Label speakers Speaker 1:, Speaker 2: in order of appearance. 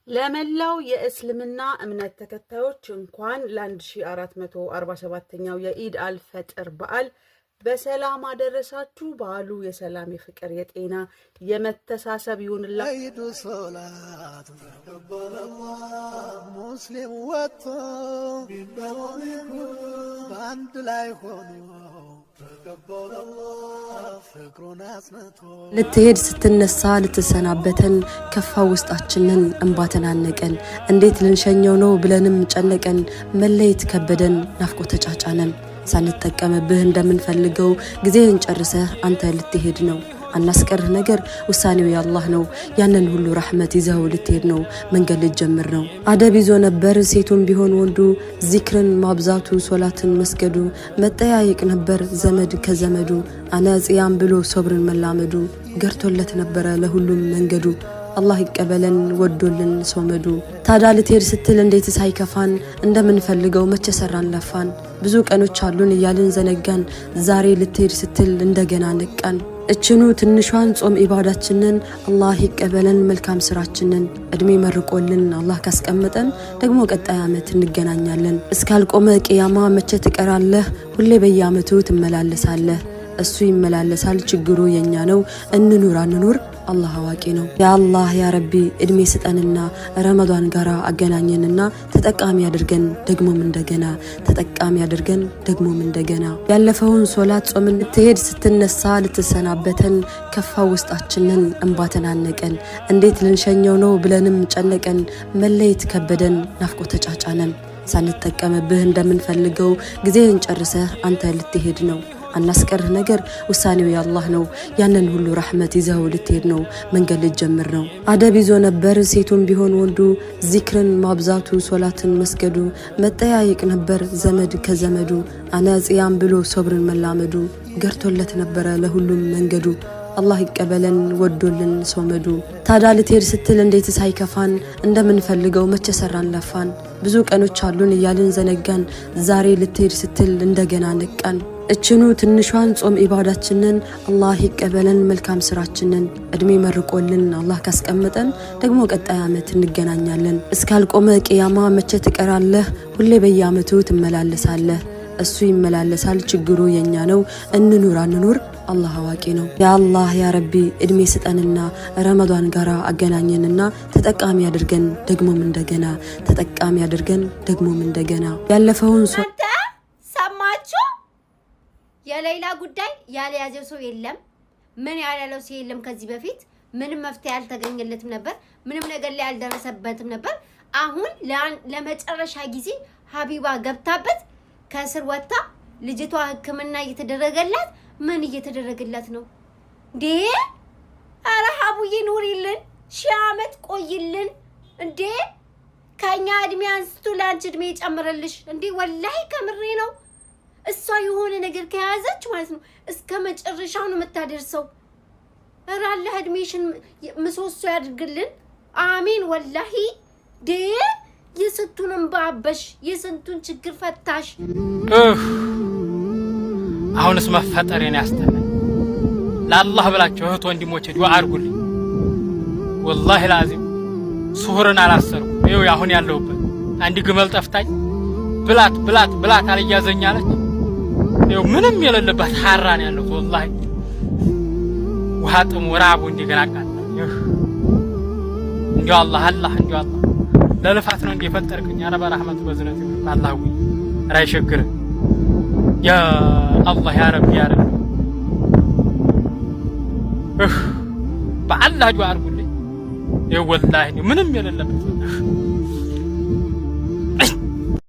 Speaker 1: ለመላው የእስልምና እምነት ተከታዮች እንኳን ለ1447ኛው የኢድ አልፈጥር በዓል በሰላም አደረሳችሁ። በዓሉ የሰላም፣ የፍቅር፣ የጤና፣ የመተሳሰብ ይሁንላችሁ።
Speaker 2: ኢዱ ሶላት ሙስሊም ወጥቶ በአንድ ላይ ሆኖ
Speaker 3: ልትሄድ ስትነሳ ልትሰናበተን ከፋ ውስጣችንን እንባተናነቀን እንዴት ልንሸኘው ነው ብለንም ጨነቀን መለየት ከበደን ናፍቆት ተጫጫነን ሳንጠቀምብህ እንደምንፈልገው ጊዜን ጨርሰህ አንተ ልትሄድ ነው አናስቀርህ ነገር ውሳኔው ያላህ ነው ያንን ሁሉ ረህመት ይዘው ልትሄድ ነው መንገድ ልትጀምር ነው አደብ ይዞ ነበር ሴቱም ቢሆን ወንዱ ዚክርን ማብዛቱ ሶላትን መስገዱ መጠያየቅ ነበር ዘመድ ከዘመዱ አናጽያም ብሎ ሶብርን መላመዱ ገርቶለት ነበር ለሁሉም መንገዱ አላህ ይቀበለን ወዶልን ሶመዱ ታዳ ልትሄድ ስትል እንዴት ሳይከፋን እንደምንፈልገው መቼ ሰራን ለፋን ብዙ ቀኖች አሉን እያልን ዘነጋን ዛሬ ልትሄድ ስትል እንደገና ነቃን እችኑ ትንሿን ጾም ኢባዳችንን አላህ ይቀበለን መልካም ስራችንን እድሜ መርቆልን አላህ ካስቀመጠን ደግሞ ቀጣይ አመት እንገናኛለን እስካልቆመ ቂያማ መቼ ትቀራለህ ሁሌ በየአመቱ ትመላለሳለህ እሱ ይመላለሳል ችግሩ የኛ ነው እንኑር አንኑር አላህ አዋቂ ነው ያ አላህ ያ ረቢ እድሜ ስጠንና ረመዳን ጋራ አገናኘንና ተጠቃሚ ያድርገን ደግሞም እንደገና ተጠቃሚ ያድርገን ደግሞም እንደገና ያለፈውን ሶላት ጾምን ትሄድ ስትነሳ ልትሰናበተን ከፋ ውስጣችንን እንባተናነቀን እንዴት ልንሸኘው ነው ብለንም ጨነቀን መለየት ከበደን ናፍቆት ተጫጫነን ሳንጠቀምብህ እንደምንፈልገው ጊዜን ጨርሰህ አንተ ልትሄድ ነው አናስቀርህ ነገር ውሳኔው ያላህ ነው ያንን ሁሉ ረህመት ይዘው ልትሄድ ነው መንገድ ልትጀምር ነው አደብ ይዞ ነበር ሴቱም ቢሆን ወንዱ ዚክርን ማብዛቱ ሶላትን መስገዱ መጠያየቅ ነበር ዘመድ ከዘመዱ አናጽያም ብሎ ሶብርን መላመዱ ገርቶለት ነበር ለሁሉም መንገዱ አላህ ይቀበለን ወዶልን ሶመዱ ታዳ ልትሄድ ስትል እንዴት ሳይከፋን እንደምንፈልገው መቼ ሰራን ለፋን ብዙ ቀኖች አሉን እያልን ዘነጋን ዛሬ ልትሄድ ስትል እንደገና ነቃን እችኑ ትንሿን ጾም ኢባዳችንን አላህ ይቀበለን መልካም ስራችንን እድሜ መርቆልን አላህ ካስቀመጠን ደግሞ ቀጣይ አመት እንገናኛለን እስካልቆመ ቂያማ መቼ ትቀራለህ ሁሌ በየአመቱ ትመላለሳለህ እሱ ይመላለሳል ችግሩ የኛ ነው እንኑር አንኑር አላህ አዋቂ ነው ያ አላህ ያ ረቢ እድሜ ስጠንና ረመዳን ጋራ አገናኘንና ተጠቃሚ ያድርገን ደግሞም እንደገና ተጠቃሚ ያድርገን ደግሞም እንደገና ያለፈውን
Speaker 4: ሰማችሁ የሌላ ጉዳይ ያልያዘው ሰው የለም ምን ያላለው ሰው የለም ከዚህ በፊት ምንም መፍትሄ ያልተገኘለትም ነበር ምንም ነገር ላይ ያልደረሰበትም ነበር አሁን ለመጨረሻ ጊዜ ሀቢባ ገብታበት ከስር ወጣ ልጅቷ ህክምና እየተደረገላት ምን እየተደረገላት ነው እንዴ አረ ሀቡዬ ኑሪልን ሺህ አመት ቆይልን እንዴ ከኛ እድሜ አንስቶ ላንቺ እድሜ ይጨምርልሽ እንዴ ወላሂ ከምሬ ነው እሷ የሆነ ነገር ከያዘች ማለት ነው እስከ መጨረሻው ነው የምታደርሰው አረ አላህ እድሜሽን ምሰሶ ያድርግልን አሚን ወላሂ ዴ የስንቱንም ባበሽ የስንቱን ችግር ፈታሽ
Speaker 5: አሁንስ መፈጠሬን ያስተናል ለአላህ ብላችሁ እህት ወንድሞቼ ዱዓ አድርጉልኝ ወላሂ ላዚም ሱሁርን አላሰርኩ ይኸው አሁን ያለሁበት አንድ ግመል ጠፍታኝ ብላት አልያዘኛለች ይኸው ምንም የሌለበት ሐራን ያለው ወላሂ ውሃ ጥሙ ራቡ እንደገና አቃተኝ እንዲያው አላህ እንዲያው አላህ ለልፋት ነው እንደፈጠርከኝ አረ በረህመት በዝነት አላህ ወይ ራይ ሸግር ያ አላህ ያ ረቢ ያ ረቢ በአላህ ዱዓ አድርጉልኝ ይኸው ወላሂ ምንም የሌለበት